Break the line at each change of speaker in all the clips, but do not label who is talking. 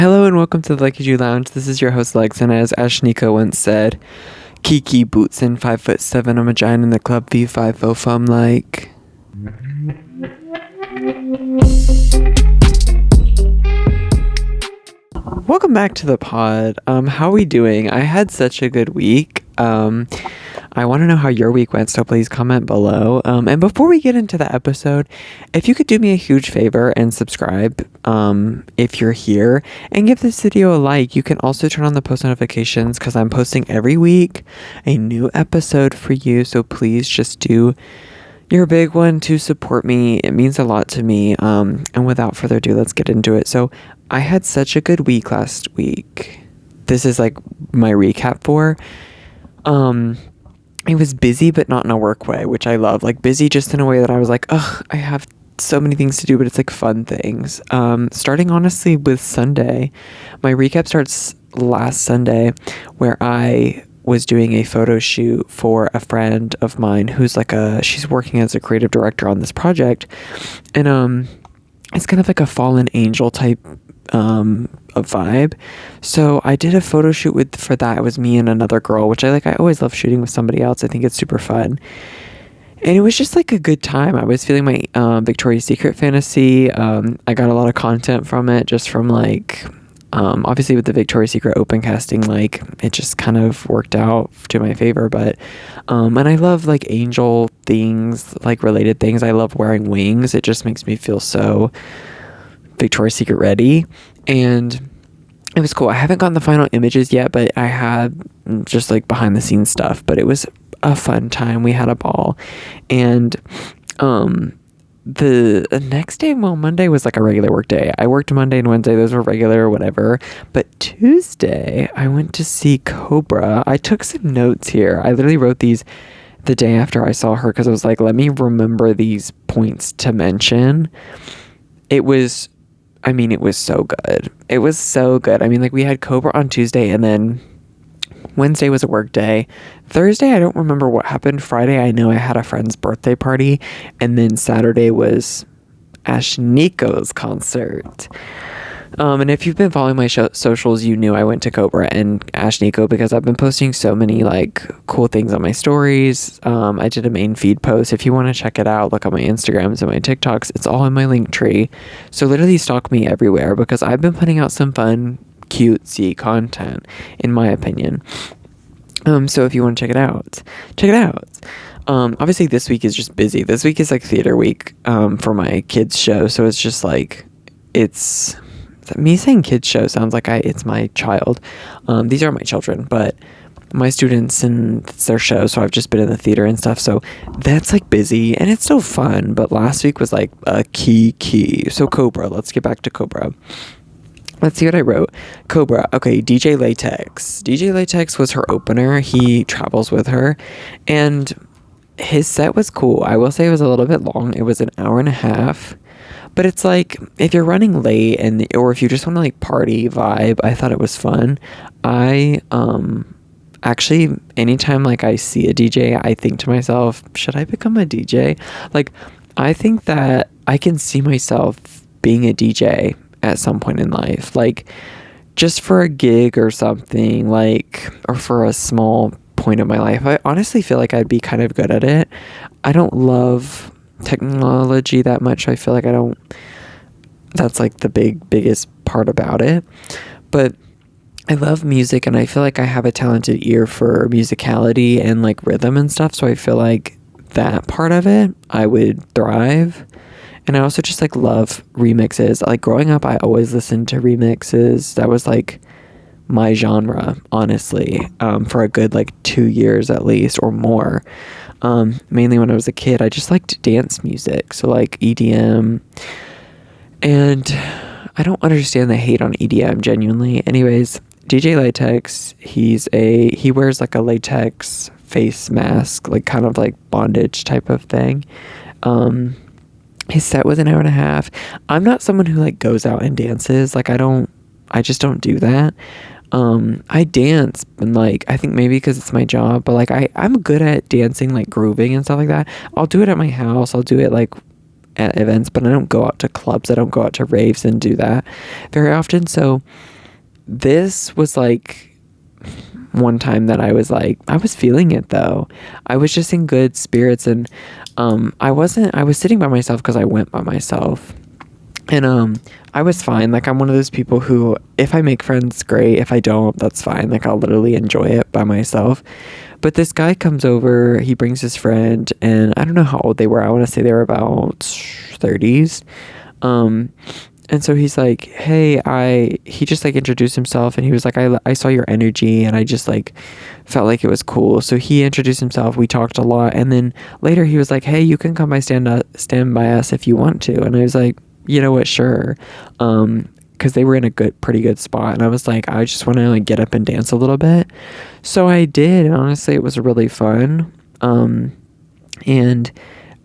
Hello and welcome to the Leckiju Lounge. This is your host Lex, and as Ashnikko once said, Kiki boots in 5'7", I'm a giant in the club, V5 fum like. Welcome back to the pod. How are we doing? I had such a good week. I want to know how your week went, so please comment below. And before we get into the episode, if you could do me a huge favor and subscribe if you're here, and give this video a like. You can also turn on the post notifications because I'm posting every week a new episode for you, so please just do your big one to support me. It means a lot to me. And without further ado, let's get into it. So I had such a good week last week. This is like my recap for. It was busy, but not in a work way, which I love. Like busy just in a way that I was like, ugh, I have so many things to do, but it's like fun things. Starting honestly with Sunday. My recap starts last Sunday, where I was doing a photo shoot for a friend of mine who's like she's working as a creative director on this project. And it's kind of like a fallen angel type a vibe. So I did a photo shoot for that. It was me and another girl, which I always love shooting with somebody else. I think it's super fun. And it was just like a good time. I was feeling my Victoria's Secret fantasy. I got a lot of content from it, just from like obviously with the Victoria's Secret open casting, like it just kind of worked out to my favor. But and I love like angel things, like related things. I love wearing wings. It just makes me feel so Victoria's Secret ready. And it was cool. I haven't gotten the final images yet, but I had just like behind the scenes stuff. But it was a fun time. We had a ball. And the next day, well, Monday was like a regular work day. I worked Monday and Wednesday. Those were regular or whatever. But Tuesday, I went to see COBRAH. I took some notes here. I literally wrote these the day after I saw her because I was like, let me remember these points to mention. It was so good. It was so good. I mean, like we had COBRAH on Tuesday, and then Wednesday was a work day. Thursday, I don't remember what happened. Friday, I know I had a friend's birthday party. And then Saturday was Ashnikko's concert. And if you've been following my socials, you knew I went to COBRAH and Ashnikko because I've been posting so many like cool things on my stories. I did a main feed post. If you want to check it out, look on my Instagrams and my TikToks. It's all in my link tree. So literally stalk me everywhere because I've been putting out some fun, cutesy content, in my opinion. So if you want to check it out, check it out. Obviously this week is just busy. This week is like theater week for my kids show. So it's just like, it's me saying kids show sounds like it's my child. These are my children, but my students, and it's their show. So I've just been in the theater and stuff. So that's like busy and it's still fun. But last week was like a key. So COBRAH, let's get back to COBRAH. Let's see what I wrote. COBRAH. Okay, DJ Latex. DJ Latex was her opener. He travels with her. And his set was cool. I will say it was a little bit long. It was an hour and a half. But it's like, if you're running late or if you just want to like party vibe, I thought it was fun. I actually, anytime like I see a DJ, I think to myself, should I become a DJ? Like, I think that I can see myself being a DJ at some point in life, like just for a gig or something, like, or for a small point of my life. I honestly feel like I'd be kind of good at it. I don't love technology that much. I feel like that's like the biggest part about it, but I love music and I feel like I have a talented ear for musicality and like rhythm and stuff. So I feel like that part of it, I would thrive. And I also just like love remixes. Like growing up, I always listened to remixes. That was like my genre, honestly, for a good like 2 years at least or more. Mainly when I was a kid, I just liked dance music. So like EDM. And I don't understand the hate on EDM, genuinely. Anyways, DJ Latex, he wears like a latex face mask, like kind of like bondage type of thing. His set was an hour and a half. I'm not someone who like goes out and dances. Like I just don't do that. I dance and like, I think maybe because it's my job, but like I'm good at dancing, like grooving and stuff like that. I'll do it at my house. I'll do it like at events, but I don't go out to clubs. I don't go out to raves and do that very often. So this was like one time that I was feeling it though. I was just in good spirits, and I was sitting by myself because I went by myself. And I was fine. Like, I'm one of those people who, if I make friends, great. If I don't, that's fine. Like, I'll literally enjoy it by myself. But this guy comes over, he brings his friend, and I don't know how old they were. I want to say they were about 30s. And so he's like, hey, he just like introduced himself, and he was like, I saw your energy, and I just like felt like it was cool. So he introduced himself, we talked a lot, and then later he was like, hey, you can come by stand by us if you want to. And I was like, you know what, sure. Because they were in a pretty good spot, and I was like, I just want to like get up and dance a little bit. So I did, and honestly it was really fun. And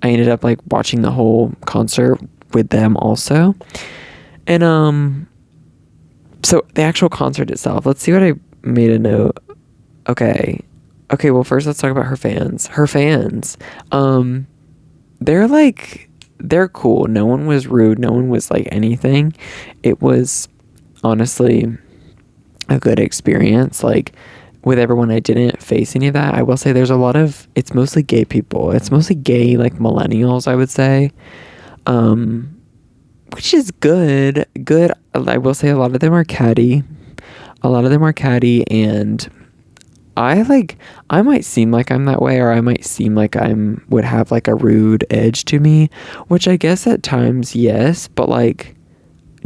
I ended up like watching the whole concert with them also. And so the actual concert itself, let's see what I made a note. Okay, well, first let's talk about her fans. They're cool. No one was rude. No one was like anything. It was honestly a good experience. Like, with everyone, I didn't face any of that. I will say it's mostly gay people. It's mostly gay, like millennials, I would say. Which is good. I will say a lot of them are catty. And I might seem like I'm that way, or I might seem like would have like a rude edge to me, which I guess at times, yes, but like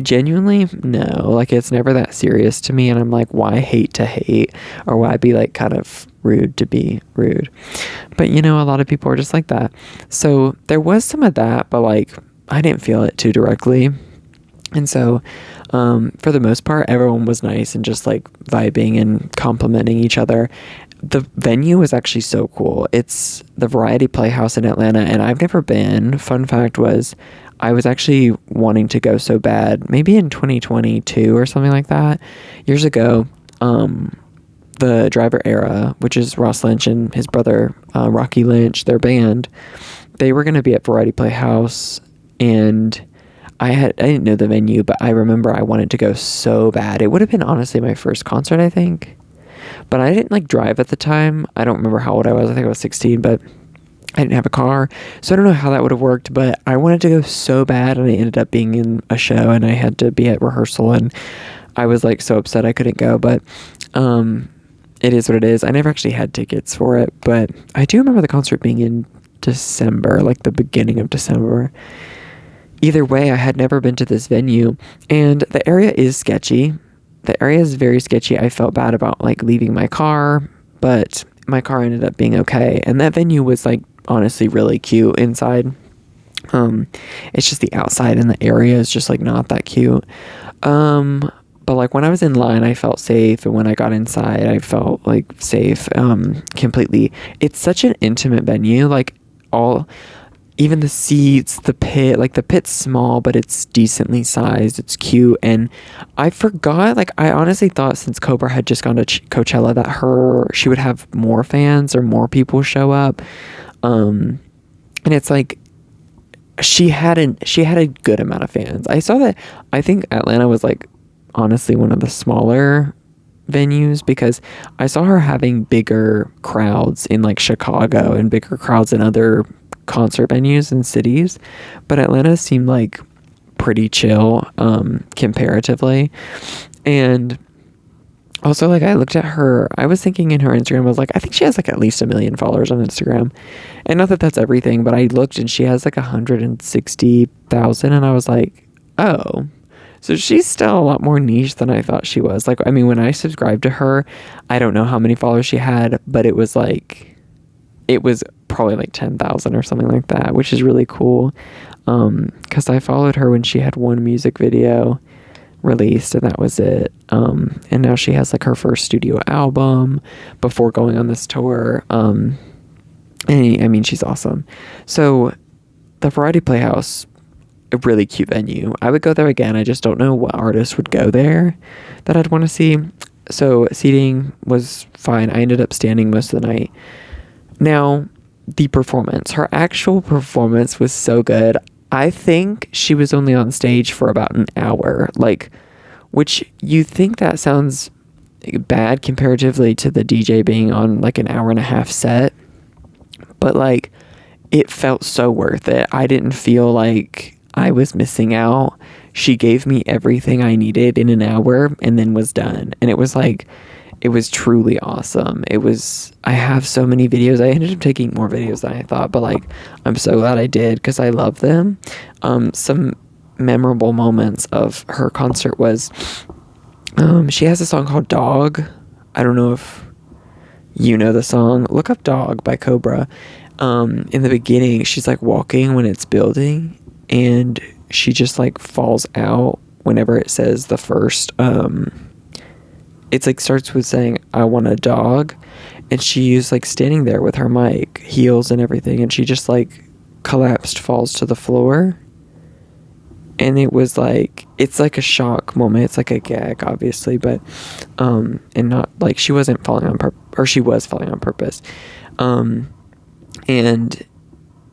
genuinely, no. Like, it's never that serious to me, and I'm like, why hate to hate, or why be like kind of rude to be rude? But a lot of people are just like that. So there was some of that, but like I didn't feel it too directly. And so for the most part, everyone was nice and just like vibing and complimenting each other. The venue was actually so cool. It's the Variety Playhouse in Atlanta, and I've never been. Fun fact was, I was actually wanting to go so bad, maybe in 2022 or something like that, years ago. The Driver Era, which is Ross Lynch and his brother Rocky Lynch, their band, they were going to be at Variety Playhouse, and I didn't know the venue, but I remember I wanted to go so bad. It would have been honestly my first concert, I think. But I didn't like drive at the time. I don't remember how old I was. I think I was 16, but I didn't have a car. So I don't know how that would have worked, but I wanted to go so bad, and I ended up being in a show, and I had to be at rehearsal, and I was like so upset I couldn't go, but it is what it is. I never actually had tickets for it, but I do remember the concert being in December, like the beginning of December. Either way, I had never been to this venue, and the area is sketchy. The area is very sketchy. I felt bad about like leaving my car, but my car ended up being okay. And that venue was like honestly really cute inside. It's just the outside and the area is just like not that cute. But like when I was in line, I felt safe, and when I got inside, I felt like safe completely. It's such an intimate venue, like even the seats, the pit, like the pit's small, but it's decently sized. It's cute. And I forgot, like I honestly thought since COBRAH had just gone to Coachella that she would have more fans or more people show up. And it's like she had a good amount of fans. I saw that. I think Atlanta was like honestly one of the smaller venues, because I saw her having bigger crowds in like Chicago and bigger crowds in other concert venues and cities, but Atlanta seemed like pretty chill comparatively. And also, like, I looked at her, I was thinking in her Instagram, I was like, I think she has like at least 1 million followers on Instagram, and not that that's everything, but I looked and she has like 160,000, and I was like, oh, so she's still a lot more niche than I thought she was. Like, I mean, when I subscribed to her, I don't know how many followers she had, but it was probably like 10,000 or something like that, which is really cool. Because I followed her when she had one music video released, and that was it. And now she has like her first studio album before going on this tour. And I mean, she's awesome. So the Variety Playhouse, a really cute venue. I would go there again. I just don't know what artist would go there that I'd want to see. So seating was fine. I ended up standing most of the night. Now, the performance. Her actual performance was so good. I think she was only on stage for about an hour. Like, which you think that sounds bad comparatively to the DJ being on like an hour and a half set, but like it felt so worth it. I didn't feel like I was missing out. She gave me everything I needed in an hour and then was done. And it was like, it was truly awesome. I have so many videos. I ended up taking more videos than I thought, but like, I'm so glad I did because I love them. Some memorable moments of her concert was, she has a song called Dog. I don't know if you know the song. Look up Dog by COBRAH. In the beginning, she's like walking when it's building, and she just like falls out whenever it says the first, it's like starts with saying, I want a dog. And she's like standing there with her mic, heels and everything, and she just like collapsed, falls to the floor. And it was like, it's like a shock moment. It's like a gag, obviously, but, and not like she wasn't falling on purpose, or she was falling on purpose. And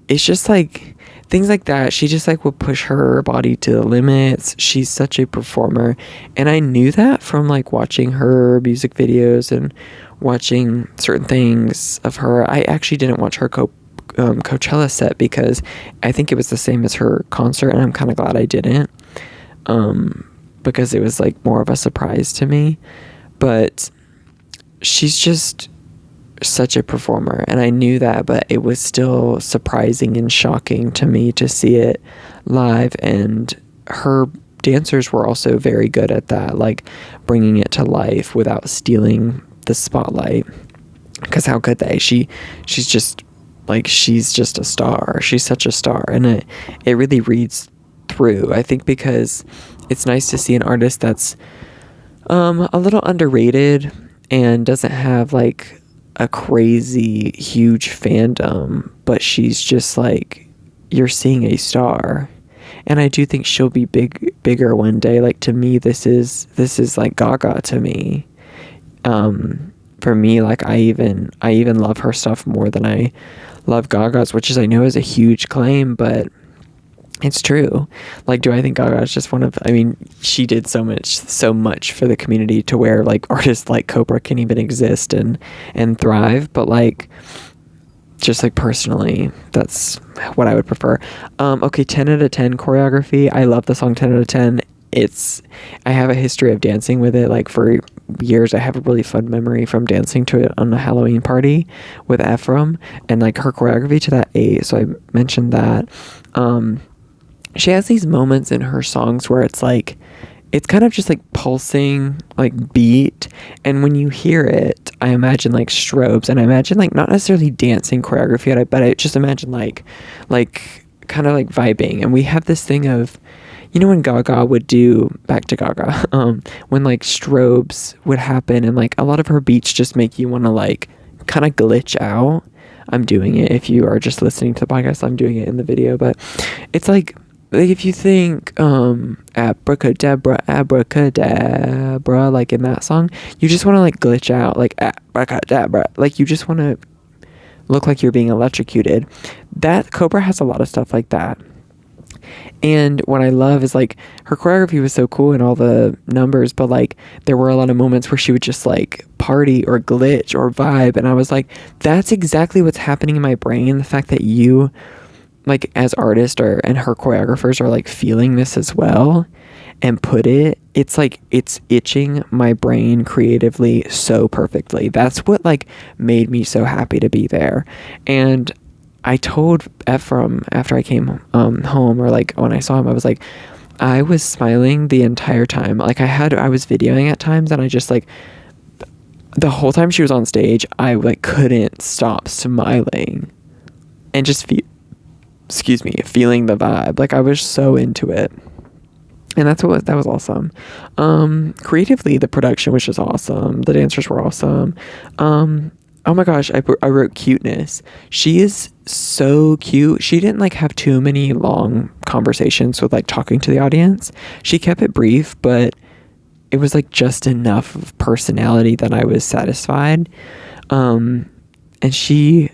it's just like things like that. She just like will push her body to the limits. She's such a performer. And I knew that from like watching her music videos and watching certain things of her. I actually didn't watch her Coachella set because I think it was the same as her concert, and I'm kind of glad I didn't, because it was like more of a surprise to me. But she's just such a performer, and I knew that, but it was still surprising and shocking to me to see it live. And her dancers were also very good at that, like bringing it to life without stealing the spotlight, because how could they? She's just a star. She's such a star, and it really reads through, I think, because it's nice to see an artist that's a little underrated and doesn't have like a crazy huge fandom, but she's just like, you're seeing a star. And I do think she'll be bigger one day. Like, to me, this is like Gaga to me. For me, like, I even love her stuff more than I love Gaga's, which is, I know, is a huge claim, but it's true. Like, do I think Gaga is just she did so much for the community to where like artists like COBRAH can even exist and thrive, but like, just like personally, that's what I would prefer. Okay, 10 out of 10 choreography. I love the song 10 out of 10. I have a history of dancing with it. Like, for years, I have a really fun memory from dancing to it on a Halloween party with Ephraim, and like her choreography to that 8. So I mentioned that. She has these moments in her songs where it's like, it's kind of just like pulsing, like beat. And when you hear it, I imagine like strobes, and I imagine like not necessarily dancing choreography, but I just imagine like kind of like vibing. And we have this thing of, you know, when Gaga would do, back to Gaga, when like strobes would happen and like a lot of her beats just make you want to like kind of glitch out. I'm doing it. If you are just listening to the podcast, I'm doing it in the video, but it's like if you think abracadabra, abracadabra, like in that song, you just want to like glitch out, like abracadabra, like you just want to look like you're being electrocuted. That COBRAH has a lot of stuff like that. And what I love is like her choreography was so cool and all the numbers, but like there were a lot of moments where she would just like party or glitch or vibe, and I was like, that's exactly what's happening in my brain. The fact that you, like, as artists and her choreographers are like feeling this as well and it's like it's itching my brain creatively so perfectly. That's what like made me so happy to be there. And I told Ephraim after I came home, or like when I saw him, I was like, I was smiling the entire time. Like I was videoing at times, and I just like, the whole time she was on stage, I like couldn't stop smiling and just feeling the vibe. Like I was so into it. And that was awesome. Creatively, the production was just awesome. The dancers were awesome. Oh my gosh, I wrote cuteness. She is so cute. She didn't like have too many long conversations with like talking to the audience. She kept it brief, but it was like just enough of personality that I was satisfied. And she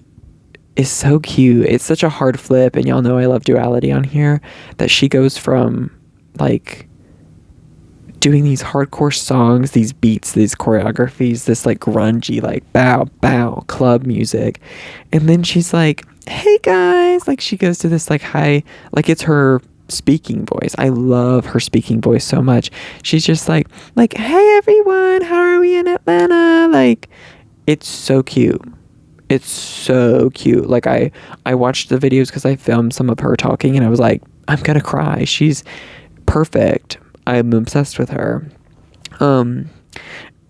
is so cute. It's such a hard flip, and y'all know I love duality on here, that she goes from like doing these hardcore songs, these beats, these choreographies, this like grungy, like bow, bow club music. And then she's like, hey guys, like she goes to this like high, like it's her speaking voice. I love her speaking voice so much. She's just like, hey everyone, how are we in Atlanta? Like, it's so cute. It's so cute. Like I watched the videos because I filmed some of her talking and I was like, I'm gonna cry. She's perfect. I'm obsessed with her. And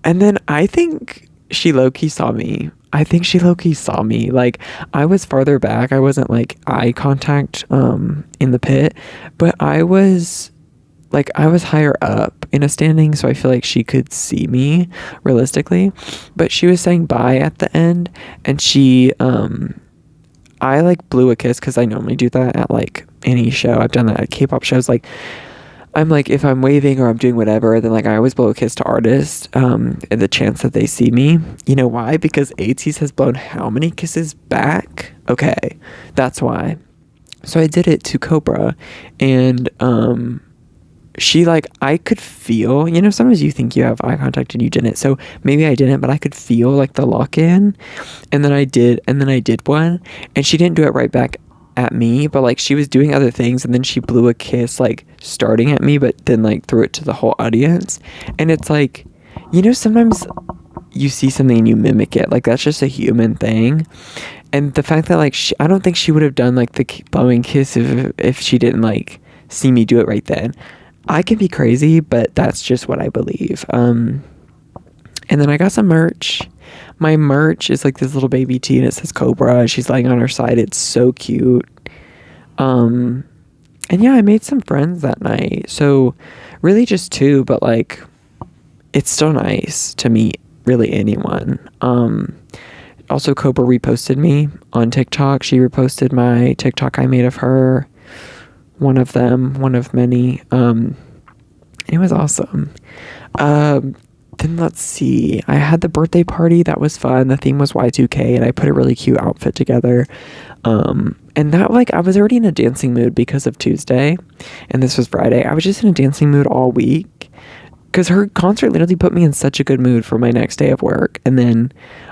then I think she low-key saw me. Like I was farther back. I wasn't like eye contact in the pit, but I was higher up in a standing, so I feel like she could see me realistically. But she was saying bye at the end, and I like blew a kiss because I normally do that at like any show. I've done that at K-pop shows. Like I'm like, if I'm waving or I'm doing whatever, then like I always blow a kiss to artists, and the chance that they see me. You know why? Because ATEEZ has blown how many kisses back? Okay, that's why. So I did it to COBRAH, and she like, I could feel, you know, sometimes you think you have eye contact and you didn't. So maybe I didn't, but I could feel like the lock in, and then I did one, and she didn't do it right back at me, but like she was doing other things, and then she blew a kiss like starting at me, but then like threw it to the whole audience. And it's like, you know, sometimes you see something and you mimic it. Like that's just a human thing. And the fact that like I don't think she would have done like the blowing kiss if she didn't like see me do it right then. I can be crazy, but that's just what I believe. And then I got some merch. My merch is like this little baby tee, and it says COBRAH. She's laying on her side. It's so cute. And yeah, I made some friends that night. So really just two, but like it's still nice to meet really anyone. Also COBRAH reposted me on TikTok. She reposted my TikTok I made of her. One of them, one of many. It was awesome. Then let's see. I had the birthday party. That was fun. The theme was Y2K, and I put a really cute outfit together. And that, like, I was already in a dancing mood because of Tuesday, and this was Friday. I was just in a dancing mood all week because her concert literally put me in such a good mood for my next day of work. And then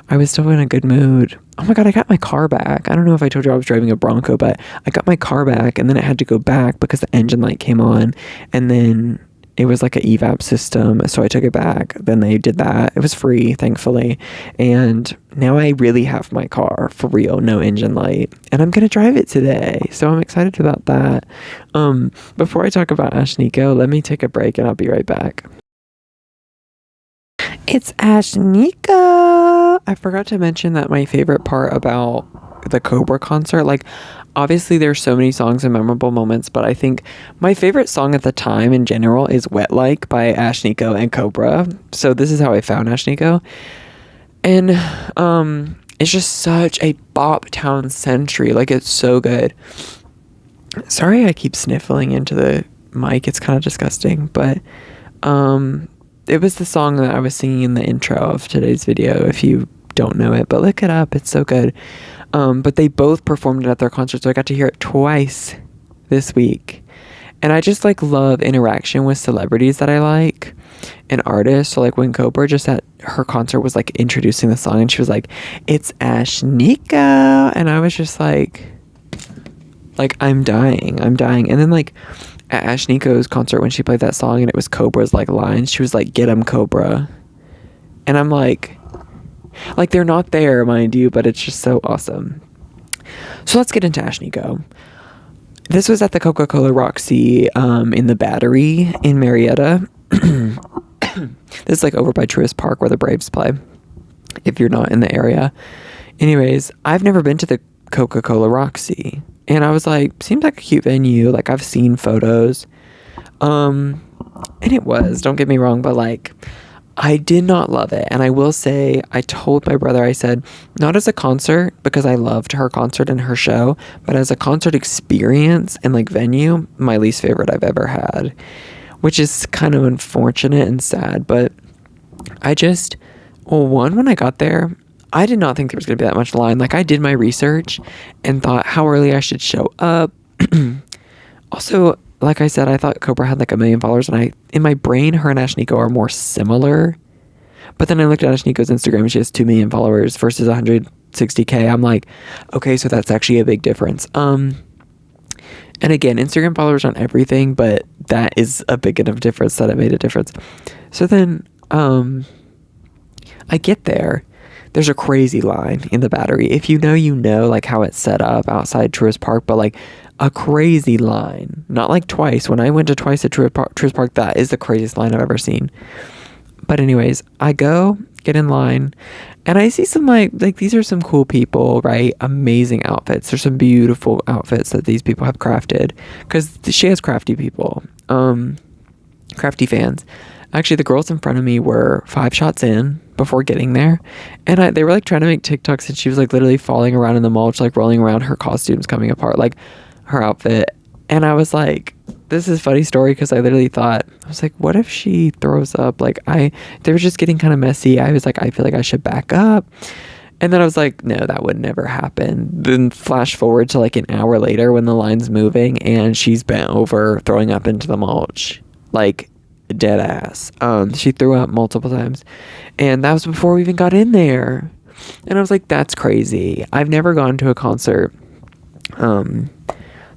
I was still in a good mood. Oh my God, I got my car back. I don't know if I told you I was driving a Bronco, but I got my car back, and then it had to go back because the engine light came on, and then it was like an evap system, so I took it back. Then they did that. It was free, thankfully. And now I really have my car for real, no engine light. And I'm going to drive it today. So I'm excited about that. Before I talk about Ashnikko, let me take a break and I'll be right back. It's Ashnikko. I forgot to mention that my favorite part about the COBRAH concert, like obviously there's so many songs and memorable moments, but I think my favorite song at the time in general is Wet Like by Ashnikko and COBRAH. So this is how I found Ashnikko. And it's just such a bop town century. Like it's so good. Sorry I keep sniffling into the mic. It's kind of disgusting, but it was the song that I was singing in the intro of today's video, if you don't know it, but look it up. It's so good. But they both performed it at their concert, so I got to hear it twice this week. And I just like love interaction with celebrities that I like and artists. So like when COBRAH just at her concert was like introducing the song, and she was like, it's Ashnikko, and I was just like I'm dying. And then like at Ashnikko's concert when she played that song and it was COBRAH's like lines, she was like, get 'em COBRAH. And I'm like they're not there, mind you, but it's just so awesome. So let's get into Ashnikko. This was at the Coca-Cola Roxy in the Battery in Marietta. This is like over by Truist Park where the Braves play, if you're not in the area. Anyways, I've never been to the Coca-Cola Roxy, and I was like, seems like a cute venue. Like I've seen photos. And it was, don't get me wrong, but like I did not love it. And I will say, I told my brother, I said, not as a concert, because I loved her concert and her show, but as a concert experience and like venue, my least favorite I've ever had, which is kind of unfortunate and sad. But I just, well, one, when I got there, I did not think there was going to be that much line. Like I did my research and thought how early I should show up. Also, like I said, I thought Cobra had like 1 million followers, and in my brain, her and Ashnikko are more similar. But then I looked at Ashnikko's Instagram and she has 2 million followers versus 160K. I'm like, okay, so that's actually a big difference. And again, Instagram followers aren't everything, but that is a big enough difference that it made a difference. So then I get there. There's a crazy line in the Battery. If you know, like how it's set up outside Truist Park, but like a crazy line. Not like twice. When I went to twice at Truist Park, that is the craziest line I've ever seen. But anyways, I go, get in line, and I see some like these are some cool people, right? Amazing outfits. There's some beautiful outfits that these people have crafted, because she has crafty people, crafty fans. Actually, the girls in front of me were 5 shots in before getting there, and they were like trying to make TikToks, and she was like literally falling around in the mulch, like rolling around, her costumes coming apart, like her outfit. And I was like, this is a funny story, because I literally thought, I was like, what if she throws up? Like they were just getting kind of messy. I was like, I feel like I should back up. And then I was like, no, that would never happen. Then flash forward to like an hour later when the line's moving and she's bent over throwing up into the mulch, like dead ass. She threw up multiple times, and that was before we even got in there. And I was like, that's crazy. I've never gone to a concert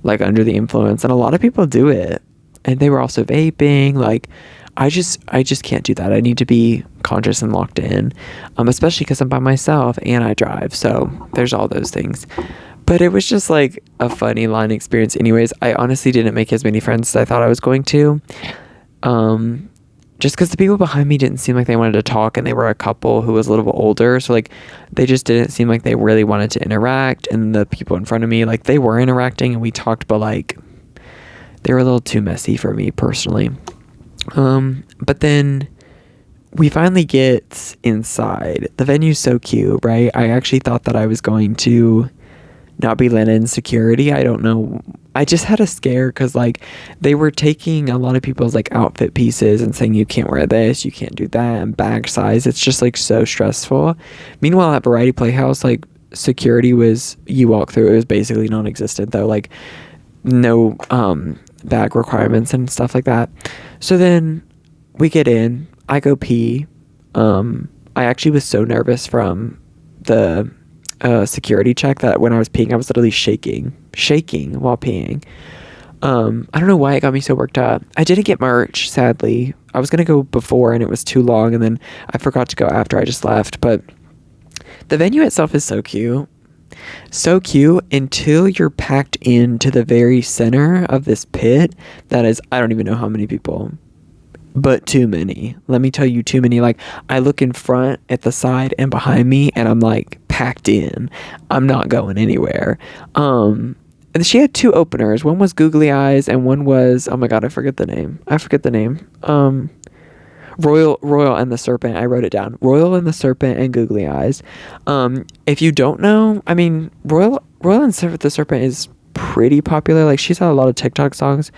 like under the influence, and a lot of people do it, and they were also vaping. Like I just can't do that. I need to be conscious and locked in, especially because I'm by myself and I drive, so there's all those things. But it was just like a funny line experience. Anyways, I honestly didn't make as many friends as I thought I was going to, just because the people behind me didn't seem like they wanted to talk, and they were a couple who was a little bit older, so like they just didn't seem like they really wanted to interact. And the people in front of me, like they were interacting and we talked, but like they were a little too messy for me personally. But then we finally get inside. The venue's so cute, right? I actually thought that I was going to not be let in security. I don't know. I just had a scare, because like they were taking a lot of people's like outfit pieces and saying you can't wear this, you can't do that, and bag size. It's just like so stressful. Meanwhile, at Variety Playhouse, like security was, you walk through, it was basically non-existent though, like no bag requirements and stuff like that. So then we get in, I go pee. I actually was so nervous from the security check that when I was peeing, I was literally shaking while peeing. I don't know why it got me so worked up. I didn't get merch, sadly. I was gonna go before and it was too long, and then I forgot to go after. I just left. But the venue itself is so cute until you're packed into the very center of this pit that is, I don't even know how many people, but too many. Let me tell you, too many. Like I look in front, at the side, and behind me, and I'm like packed in. I'm not going anywhere. And she had 2 openers. One was Googly Eyes, and one was, oh my god, I forget the name. Royal and the Serpent. I wrote it down. Royal and the Serpent and Googly Eyes. If you don't know, I mean, Royal and the Serpent is pretty popular. Like she's had a lot of TikTok songs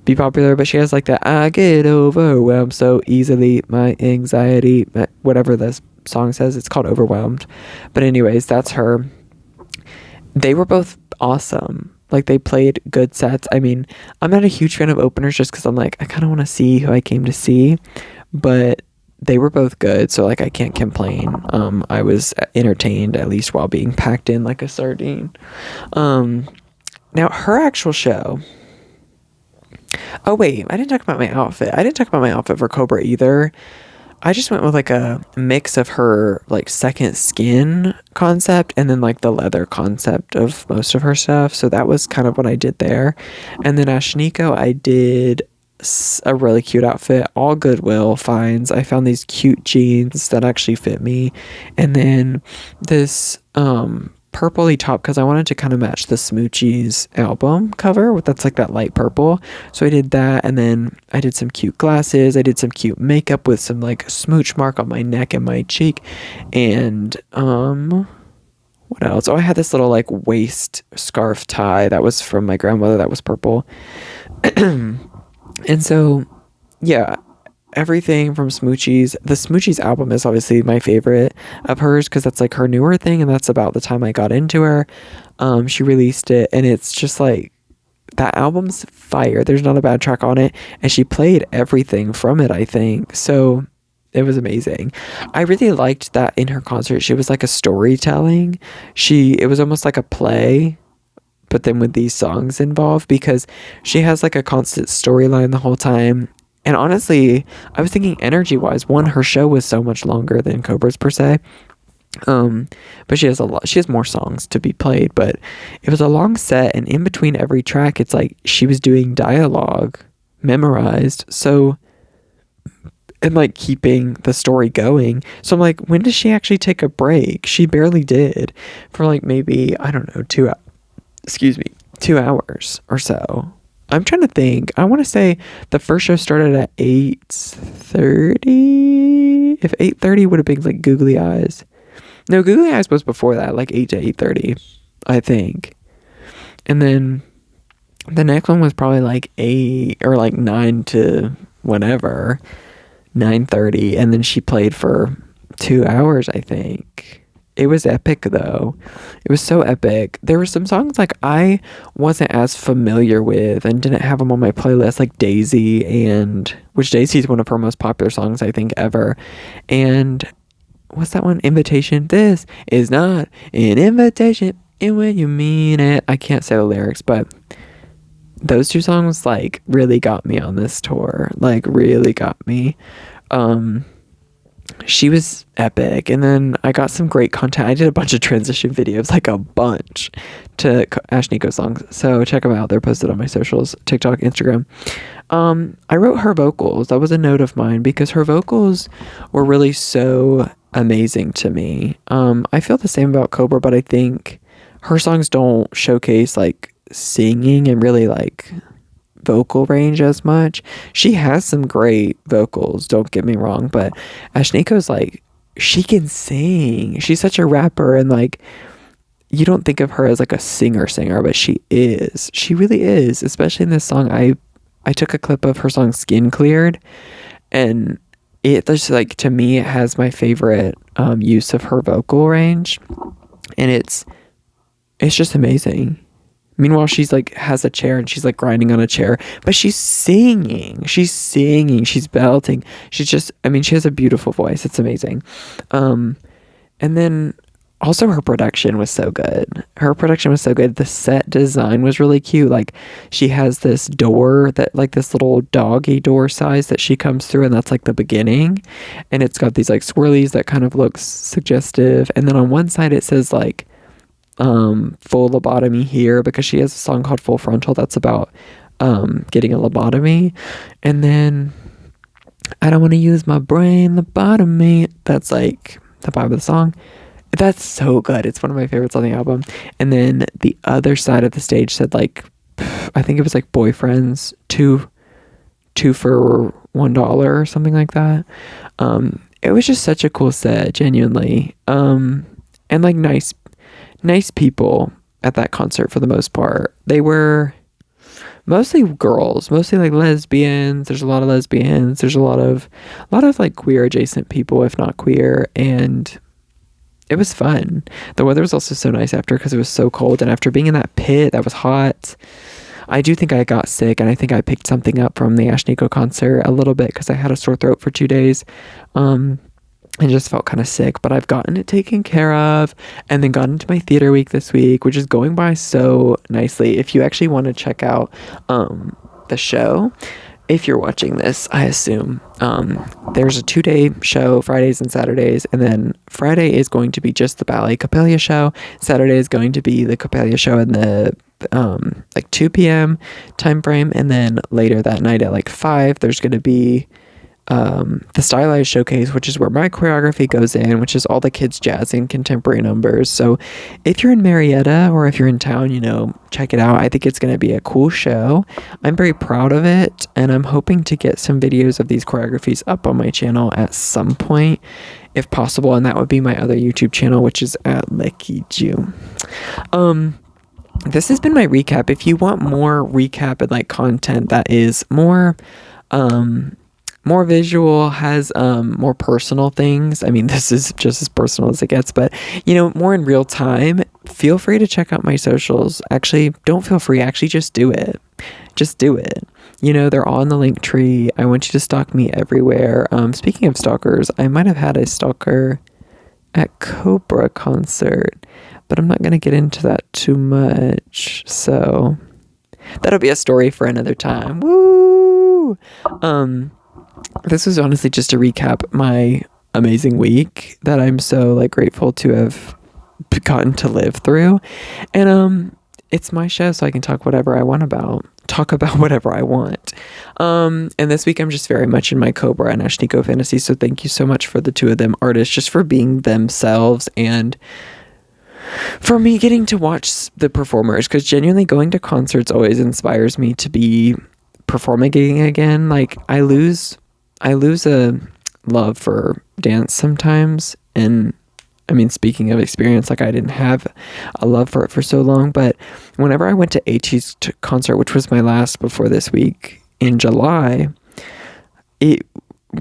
be popular, but she has like that I get overwhelmed so easily, my anxiety, whatever this song says. It's called Overwhelmed. But anyways, that's her. They were both awesome. Like they played good sets. I mean, I'm not a huge fan of openers just because I'm like, I kind of want to see who I came to see, but they were both good, so like I can't complain. I was entertained, at least while being packed in like a sardine. Now her actual show. Oh wait, I didn't talk about my outfit. I didn't talk about my outfit for Cobra either. I just went with like a mix of her like second skin concept and then like the leather concept of most of her stuff. So that was kind of what I did there. And then Ashnikko, I did a really cute outfit, all Goodwill finds. I found these cute jeans that actually fit me, and then this purpley top, because I wanted to kind of match the Smoochie's album cover that's like that light purple. So I did that, and then I did some cute glasses. I did some cute makeup with some like smooch mark on my neck and my cheek, and what else? Oh, I had this little like waist scarf tie that was from my grandmother that was purple. And so, yeah, everything from Smoochie's. The Smoochie's album is obviously my favorite of hers because that's like her newer thing, and that's about the time I got into her. She released it, and it's just like that album's fire. There's not a bad track on it, and she played everything from it, I think. So it was amazing. I really liked that in her concert. She was like a storytelling. It was almost like a play, but then with these songs involved, because she has like a constant storyline the whole time. And honestly, I was thinking energy wise, one, her show was so much longer than Cobra's per se. But she has more songs to be played, but it was a long set, and in between every track it's like she was doing dialogue memorized, so, and like keeping the story going. So I'm like, when does she actually take a break? She barely did for like maybe, I don't know, 2 hours or so. I'm trying to think. I want to say the first show started at 8:30. If 8:30 would have been like Googly Eyes. No, Googly Eyes was before that, like 8 to 8:30, I think. And then the next one was probably like 8 or like 9 to whatever, 9:30. And then she played for 2 hours, I think. It was epic, though. It was so epic. There were some songs like I wasn't as familiar with and didn't have them on my playlist, like Daisy, which Daisy is one of her most popular songs, I think, ever. And what's that one? Invitation. This is not an invitation, and when you mean it. I can't say the lyrics, but those two songs like really got me on this tour. Like really got me. She was epic. And then I got some great content. I did a bunch of transition videos, like a bunch, to Ashnikko songs. So check them out. They're posted on my socials, TikTok, Instagram. I wrote her vocals. That was a note of mine because her vocals were really so amazing to me. I feel the same about Cobra, but I think her songs don't showcase like singing and really like vocal range as much. She has some great vocals, don't get me wrong, but Ashnikko's like, she can sing. She's such a rapper, and like, you don't think of her as like a singer, but she is. She really is, especially in this song. I took a clip of her song Skin Cleared, and it just like, to me, it has my favorite use of her vocal range, and it's just amazing. Meanwhile, she's like has a chair and she's like grinding on a chair, but she's singing, she's belting. She's just, I mean, she has a beautiful voice. It's amazing. And then also her production was so good. The set design was really cute. Like she has this door that like this little doggy door size that she comes through, and that's like the beginning. And it's got these like swirlies that kind of looks suggestive. And then on one side it says like, full lobotomy here, because she has a song called Full Frontal that's about getting a lobotomy. And then I don't want to use my brain, lobotomy, that's like the vibe of the song. That's so good. It's one of my favorites on the album. And then the other side of the stage said like, I think it was like boyfriends, two for $1 or something like that. It was just such a cool set, genuinely. And like nice people at that concert for the most part. They were mostly girls, mostly like lesbians. There's a lot of lesbians. There's a lot of like queer adjacent people, if not queer, and it was fun. The weather was also so nice after, because it was so cold, and after being in that pit that was hot, I do think I got sick, and I think I picked something up from the Ashnikko concert a little bit, because I had a sore throat for 2 days. I just felt kind of sick, but I've gotten it taken care of, and then got into my theater week this week, which is going by so nicely. If you actually want to check out the show, if you're watching this, I assume, there's a 2-day show, Fridays and Saturdays, and then Friday is going to be just the Ballet Coppelia show. Saturday is going to be the Coppelia show in the like 2 p.m. time frame, and then later that night at like 5, there's going to be the Stylized Showcase, which is where my choreography goes in, which is all the kids jazzing contemporary numbers. So if you're in Marietta, or if you're in town, check it out. I think it's going to be a cool show. I'm very proud of it, and I'm hoping to get some videos of these choreographies up on my channel at some point, if possible, and that would be my other YouTube channel, which is at Leckiju. This has been my recap. If you want more recap and like content that is more more visual, has more personal things. I mean, this is just as personal as it gets, but you know, more in real time. Feel free to check out my socials. Actually, don't feel free, actually just do it. Just do it. You know, they're all in the link tree. I want you to stalk me everywhere. Speaking of stalkers, I might have had a stalker at COBRAH concert, but I'm not going to get into that too much. So that'll be a story for another time. Woo! This was honestly just to recap my amazing week that I'm so like grateful to have gotten to live through. And it's my show, so I can talk about whatever I want. And this week I'm just very much in my COBRAH and Ashnikko fantasy. So thank you so much for the two of them artists, just for being themselves and for me getting to watch the performers, because genuinely going to concerts always inspires me to be performing again. Like I lose a love for dance sometimes, and I mean, speaking of experience, like I didn't have a love for it for so long, but whenever I went to AT's concert, which was my last before this week in July,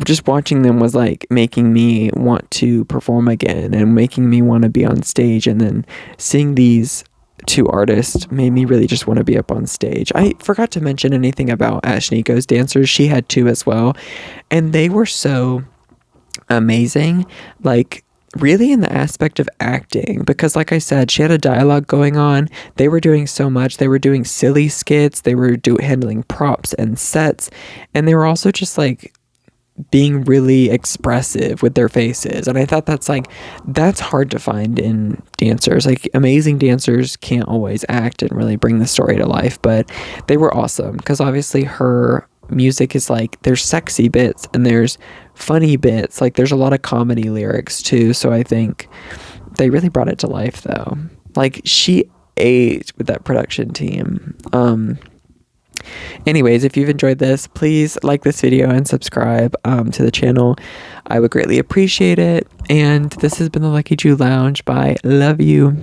just watching them was like making me want to perform again and making me want to be on stage. And then seeing these two artists made me really just want to be up on stage. I forgot to mention anything about Ashnikko's dancers. She had two as well, and they were so amazing, like really in the aspect of acting, because like I said, she had a dialogue going on. They were doing so much. They were doing silly skits, they were handling props and sets, and they were also just like being really expressive with their faces. And I thought that's hard to find in dancers. Like amazing dancers can't always act and really bring the story to life, but they were awesome, because obviously her music is like, there's sexy bits and there's funny bits, like there's a lot of comedy lyrics too. So I think they really brought it to life though. Like she ate with that production team. Anyways, if you've enjoyed this, please like this video and subscribe to the channel. I would greatly appreciate it. And this has been the Leckiju Lounge. Bye. Love you.